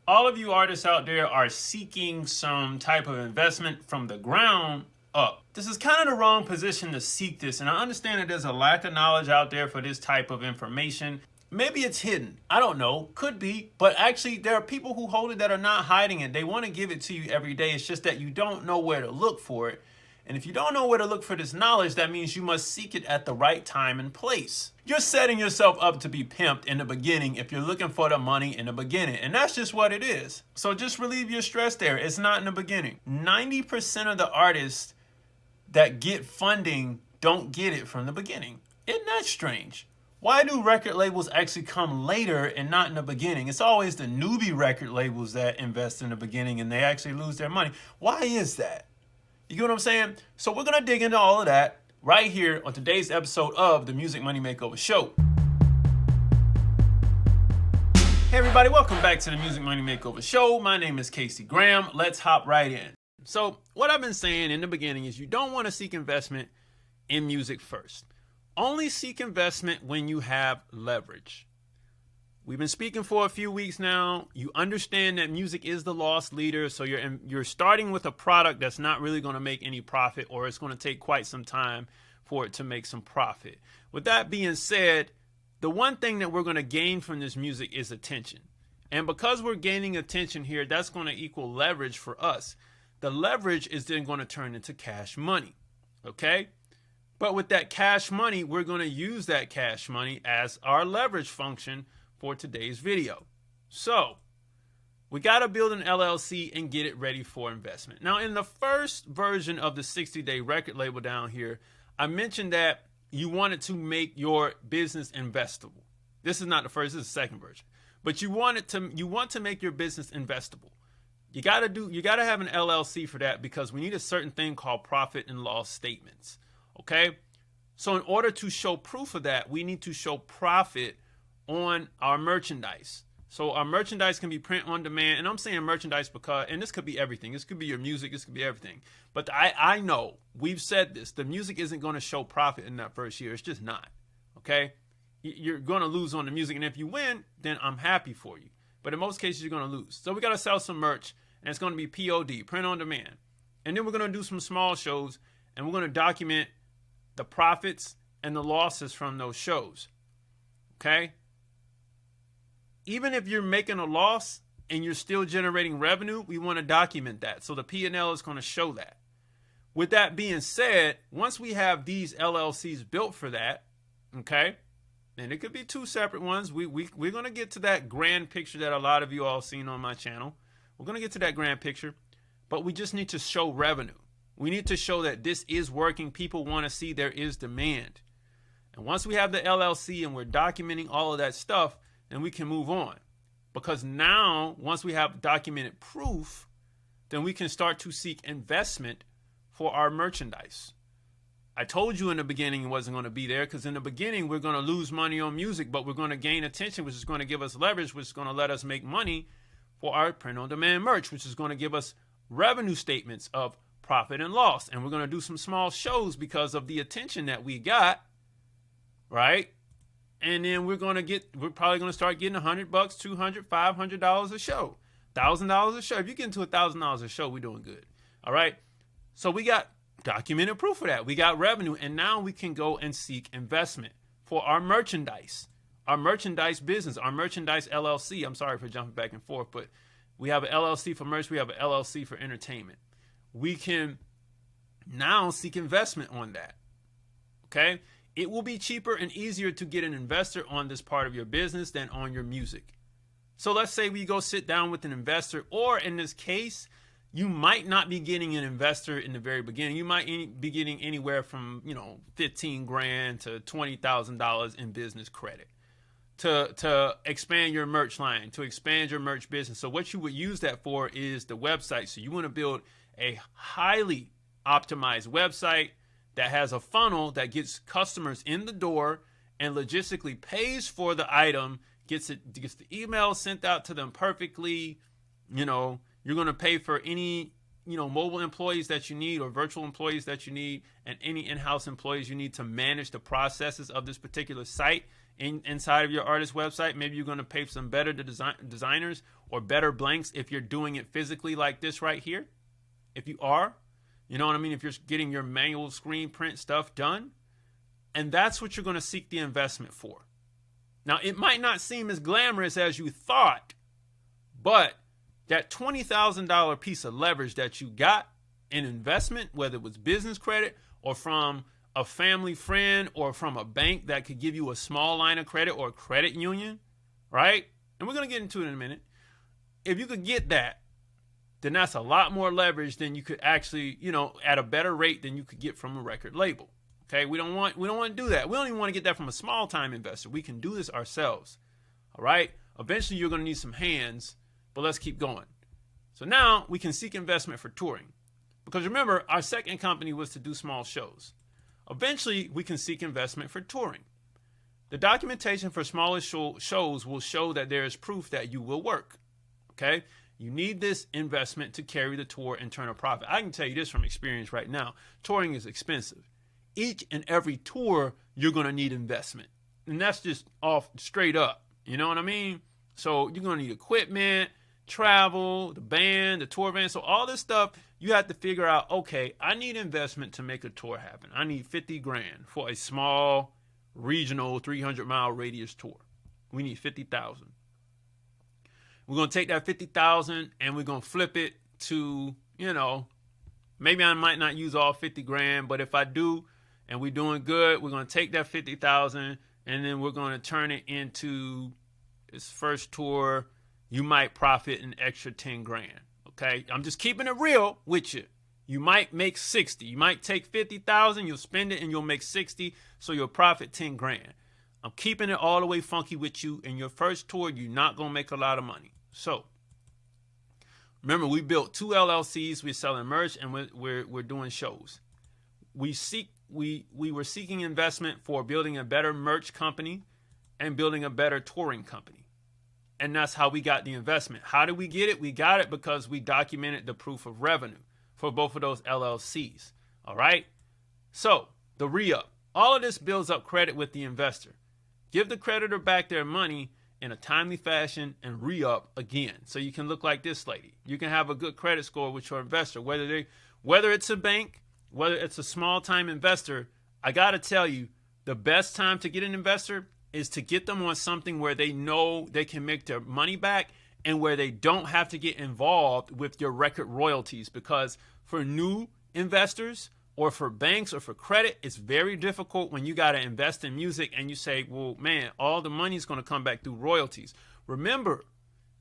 all of you artists out there are seeking some type of investment from the ground up. This is kind of the wrong position to seek this, and I understand that there's a lack of knowledge out there for this type of information. Maybe it's hidden. I don't know. Could be. But actually, there are people who hold it that are not hiding it. They want to give it to you every day. It's just that you don't know where to look for it. And if you don't know where to look for this knowledge, that means you must seek it at the right time and place. You're setting yourself up to be pimped in the beginning if you're looking for the money in the beginning. And that's just what it is. So just relieve your stress there. It's not in the beginning. 90% of the artists that get funding don't get it from the beginning. Isn't that strange? Why do record labels actually come later and not in the beginning? It's always the newbie record labels that invest in the beginning and they actually lose their money. Why is that? You get what I'm saying? So we're going to dig into all of that right here on today's episode of the Music Money Makeover Show. Hey everybody, welcome back to the Music Money Makeover Show. My name is Casey Graham. Let's hop right in. So what I've been saying in the beginning is you don't want to seek investment in music first. Only seek investment when you have leverage. We've been speaking for a few weeks now. You understand that music is the loss leader, so you're starting with a product that's not really going to make any profit, or it's going to take quite some time for it to make some profit. With that being said, the one thing that we're going to gain from this music is attention. And because we're gaining attention here, that's going to equal leverage for us. The leverage is then going to turn into cash money, okay? But with that cash money, we're going to use that cash money as our leverage function for today's video. So we got to build an LLC and get it ready for investment. Now, in the first version of the 60-day record label down here, I mentioned that you wanted to make your business investable. This is not the first, this is the second version. But you want to make your business investable. You got to have an LLC for that because we need a certain thing called profit and loss statements. Okay, so in order to show proof of that, we need to show profit on our merchandise. So our merchandise can be print on demand, and I'm saying merchandise because, and this could be everything. This could be your music. This could be everything. But I know, we've said this, the music isn't going to show profit in that first year. It's just not. Okay, you're going to lose on the music, and if you win, then I'm happy for you. But in most cases, you're going to lose. So we got to sell some merch, and it's going to be POD, print on demand. And then we're going to do some small shows, and we're going to document the profits and the losses from those shows. Okay? Even if you're making a loss and you're still generating revenue, we want to document that. So the P&L is going to show that. With that being said, once we have these LLCs built for that, okay, and it could be two separate ones. We're going to get to that grand picture that a lot of you all seen on my channel. We're going to get to that grand picture, but we just need to show revenue. We need to show that this is working. People want to see there is demand. And once we have the LLC and we're documenting all of that stuff, then we can move on. Because now, once we have documented proof, then we can start to seek investment for our merchandise. I told you in the beginning it wasn't going to be there because in the beginning we're going to lose money on music, but we're going to gain attention, which is going to give us leverage, which is going to let us make money for our print-on-demand merch, which is going to give us revenue statements of profit and loss. And we're going to do some small shows because of the attention that we got, right? And then we're probably going to start getting $100, $200, $500 a show, $1,000 a show. If you get into $1,000 a show, we're doing good. All right. So we got documented proof of that. We got revenue. And now we can go and seek investment for our merchandise business, our merchandise LLC. I'm sorry for jumping back and forth, but we have an LLC for merch. We have an LLC for entertainment. We can now seek investment on that. Okay. It will be cheaper and easier to get an investor on this part of your business than on your music. So let's say we go sit down with an investor, or in this case, you might not be getting an investor in the very beginning. You might be getting anywhere from, $15,000 to $20,000 in business credit to expand your merch line, to expand your merch business. So what you would use that for is the website. So you want to build a highly optimized website that has a funnel that gets customers in the door and logistically pays for the item, gets the email sent out to them perfectly. You're going to pay for any, mobile employees that you need or virtual employees that you need and any in-house employees you need to manage the processes of this particular site inside of your artist website. Maybe you're going to pay some better designers or better blanks if you're doing it physically like this right here. If you are, you know what I mean? If you're getting your manual screen print stuff done. And that's what you're going to seek the investment for. Now, it might not seem as glamorous as you thought, but that $20,000 piece of leverage that you got in investment, whether it was business credit or from a family friend or from a bank that could give you a small line of credit or a credit union, right? And we're going to get into it in a minute. If you could get that, then that's a lot more leverage than you could actually, at a better rate than you could get from a record label. Okay, we don't want to do that. We don't even want to get that from a small time investor. We can do this ourselves. All right? Eventually you're going to need some hands, but let's keep going. So now we can seek investment for touring. Because remember, our second company was to do small shows. Eventually we can seek investment for touring. The documentation for smaller shows will show that there is proof that you will work. Okay? You need this investment to carry the tour and turn a profit. I can tell you this from experience right now. Touring is expensive. Each and every tour, you're going to need investment. And that's just off straight up. You know what I mean? So you're going to need equipment, travel, the band, the tour van. So all this stuff, you have to figure out, okay, I need investment to make a tour happen. I need 50 grand for a small regional 300-mile radius tour. We need 50,000. We're going to take that 50,000 and we're going to flip it to, maybe I might not use all 50 grand, but if I do, and we're doing good, we're going to take that 50,000 and then we're going to turn it into this first tour. You might profit an extra 10 grand. Okay. I'm just keeping it real with you. You might make 60. You might take 50,000, you'll spend it and you'll make 60. So you'll profit 10 grand. I'm keeping it all the way funky with you. In your first tour, you're not going to make a lot of money. So remember, we built 2 LLCs. We're selling merch and we're doing shows. We were seeking investment for building a better merch company and building a better touring company. And that's how we got the investment. How did we get it? We got it because we documented the proof of revenue for both of those LLCs. All right. So the re-up, all of this builds up credit with the investor. Give the creditor back their money in a timely fashion and re-up again. So you can look like this lady. You can have a good credit score with your investor, whether it's a bank, whether it's a small-time investor. I got to tell you, the best time to get an investor is to get them on something where they know they can make their money back and where they don't have to get involved with your record royalties. Because for new investors or for banks or for credit, it's very difficult when you got to invest in music and you say, well, man, all the money is going to come back through royalties. Remember,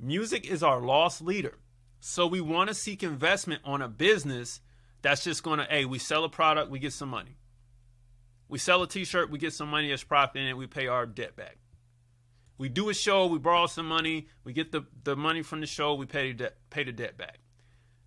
music is our loss leader. So we want to seek investment on a business that's just going to, hey, we sell a product, we get some money. We sell a t-shirt, we get some money as profit in it, we pay our debt back. We do a show, we borrow some money, we get the money from the show, we pay the debt back.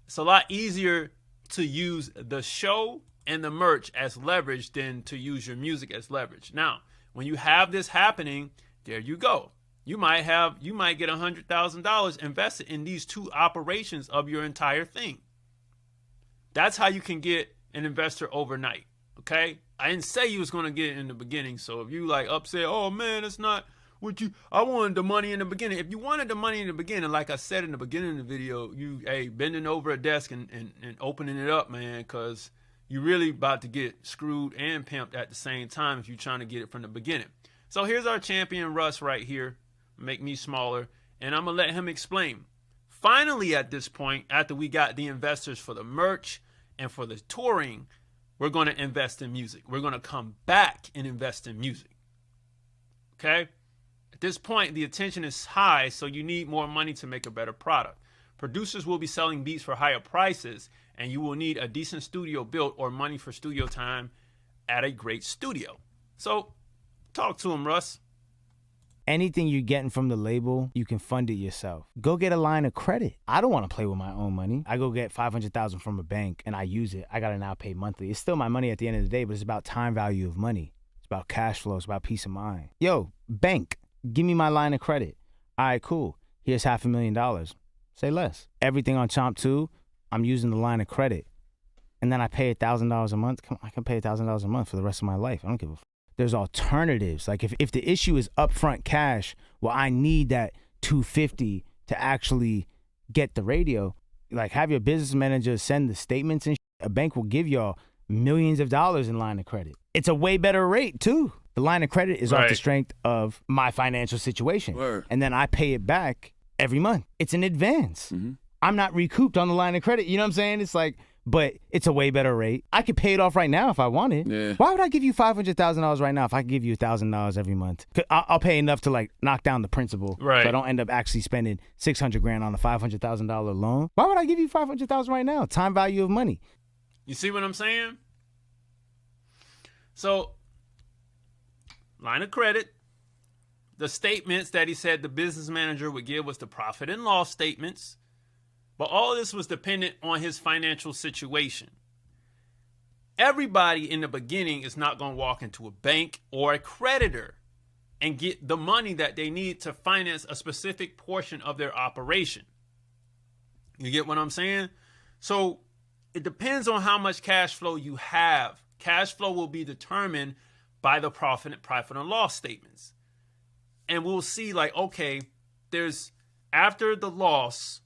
It's a lot easier to use the show and the merch as leverage than to use your music as leverage. Now, when you have this happening, there you go. You might get $100,000 invested in these 2 operations of your entire thing. That's how you can get an investor overnight. Okay? I didn't say you was going to get it in the beginning. So if you upset, oh man, it's not I wanted the money in the beginning. If you wanted the money in the beginning, like I said in the beginning of the video, bending over a desk and opening it up, man, because you're really about to get screwed and pimped at the same time if you're trying to get it from the beginning. So here's our champion Russ right here. Make me smaller. And I'm going to let him explain. Finally, at this point, after we got the investors for the merch and for the touring, we're going to invest in music. We're going to come back and invest in music. Okay? At this point, the attention is high, so you need more money to make a better product. Producers will be selling beats for higher prices, and you will need a decent studio built or money for studio time at a great studio. So, talk to him, Russ. Anything you're getting from the label, you can fund it yourself. Go get a line of credit. I don't want to play with my own money. I go get $500,000 from a bank and I use it. I got to now pay monthly. It's still my money at the end of the day, but it's about time value of money. It's about cash flow. It's about peace of mind. Yo, bank, give me my line of credit. All right, cool. Here's $500,000. Say less. Everything on Chomp 2, I'm using the line of credit. And then I pay $1,000 a month. Come on, I can pay $1,000 a month for the rest of my life. I don't give a there's alternatives. Like if the issue is upfront cash, well, I need that $250 to actually get the radio. Like, have your business manager send the statements and a bank will give y'all millions of dollars in line of credit. It's a way better rate too. The line of credit is off the strength of my financial situation. Word. And then I pay it back every month. It's an advance. I'm not recouped on the line of credit. You know what I'm saying? It's like, but it's a way better rate. I could pay it off right now if I wanted. Yeah. Why would I give you $500,000 right now if I could give you $1,000 every month? I'll pay enough to like knock down the principal, right? So I don't end up actually spending $600,000 on a $500,000 loan. Why would I give you $500,000 right now? Time value of money. You see what I'm saying? So, line of credit. The statements that he said the business manager would give was the profit and loss statements. But all of this was dependent on his financial situation. Everybody in the beginning is not going to walk into a bank or a creditor and get the money that they need to finance a specific portion of their operation. You get what I'm saying? So it depends on how much cash flow you have. Cash flow will be determined by the profit and loss statements. And we'll see like, okay, there's after the loss,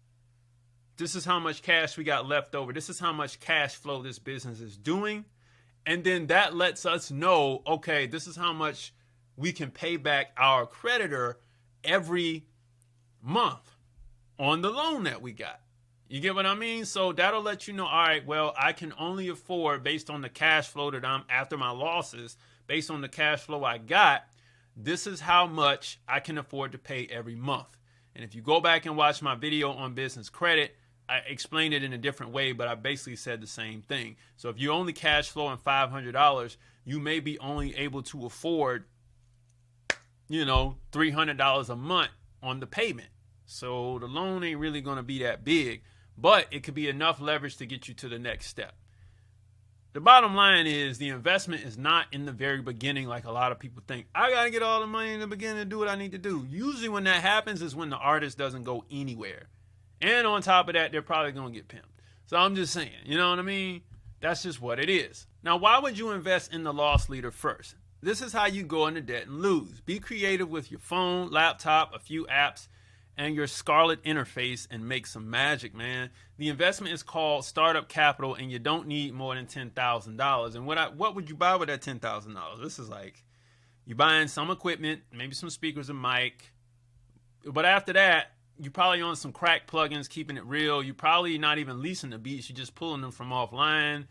this is how much cash we got left over. This is how much cash flow this business is doing. And then that lets us know, okay, this is how much we can pay back our creditor every month on the loan that we got. You get what I mean? So that'll let you know, all right, well, I can only afford based on the cash flow that I'm after my losses, based on the cash flow I got, this is how much I can afford to pay every month. And if you go back and watch my video on business credit, I explained it in a different way, but I basically said the same thing. So if you're only cash flowing $500, you may be only able to afford, $300 a month on the payment. So the loan ain't really going to be that big, but it could be enough leverage to get you to the next step. The bottom line is the investment is not in the very beginning like a lot of people think. I got to get all the money in the beginning to do what I need to do. Usually when that happens is when the artist doesn't go anywhere. And on top of that, they're probably going to get pimped. So I'm just saying, you know what I mean? That's just what it is. Now, why would you invest in the loss leader first? This is how you go into debt and lose. Be creative with your phone, laptop, a few apps, and your Scarlet interface and make some magic, man. The investment is called startup capital, and you don't need more than $10,000. And what would you buy with that $10,000? This is like you buying some equipment, maybe some speakers, a mic. But after that, you probably on some crack plugins, keeping it real. You probably not even leasing the beats. You're just pulling them from offline.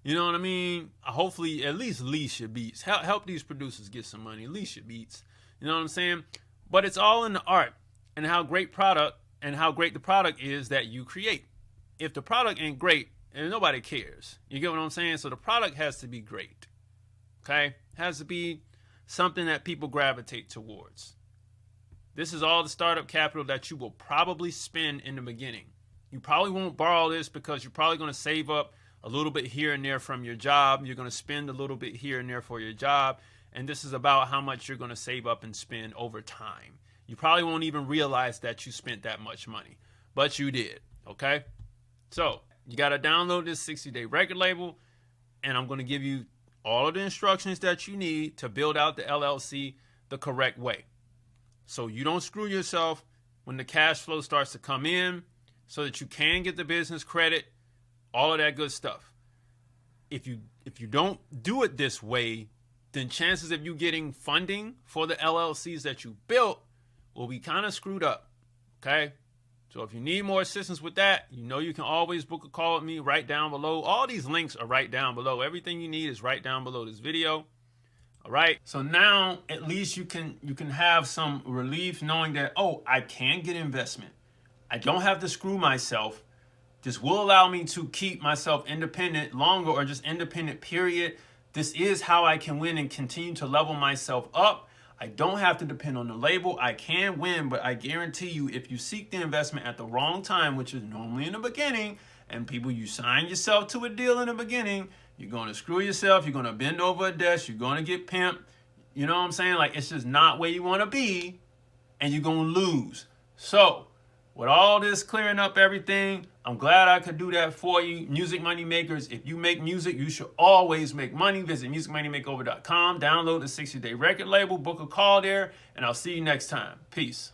You know what I mean? Hopefully, at least lease your beats. Help these producers get some money. Lease your beats. You know what I'm saying? But it's all in the art and how great the product is that you create. If the product ain't great, and nobody cares. You get what I'm saying? So the product has to be great. Okay? It has to be something that people gravitate towards. This is all the startup capital that you will probably spend in the beginning. You probably won't borrow this because you're probably going to save up a little bit here and there from your job. You're going to spend a little bit here and there for your job. And this is about how much you're going to save up and spend over time. You probably won't even realize that you spent that much money, but you did. Okay? So you got to download this 60-day record label, and I'm going to give you all of the instructions that you need to build out the LLC the correct way. So you don't screw yourself when the cash flow starts to come in so that you can get the business credit, all of that good stuff. If you don't do it this way, then chances of you getting funding for the LLCs that you built will be kind of screwed up. Okay? So if you need more assistance with that, you can always book a call with me right down below. All these links are right down below. Everything you need is right down below this video. All right. So now at least you can have some relief knowing that, I can get investment. I don't have to screw myself. This will allow me to keep myself independent longer, or just independent, period. This is how I can win and continue to level myself up. I don't have to depend on the label. I can win, but I guarantee you, if you seek the investment at the wrong time, which is normally in the beginning, and you sign yourself to a deal in the beginning, you're going to screw yourself. You're going to bend over a desk. You're going to get pimped. You know what I'm saying? Like, it's just not where you want to be, and you're going to lose. So with all this clearing up everything, I'm glad I could do that for you. Music money makers, if you make music, you should always make money. Visit musicmoneymakeover.com, download the 60-day record label, book a call there, and I'll see you next time. Peace.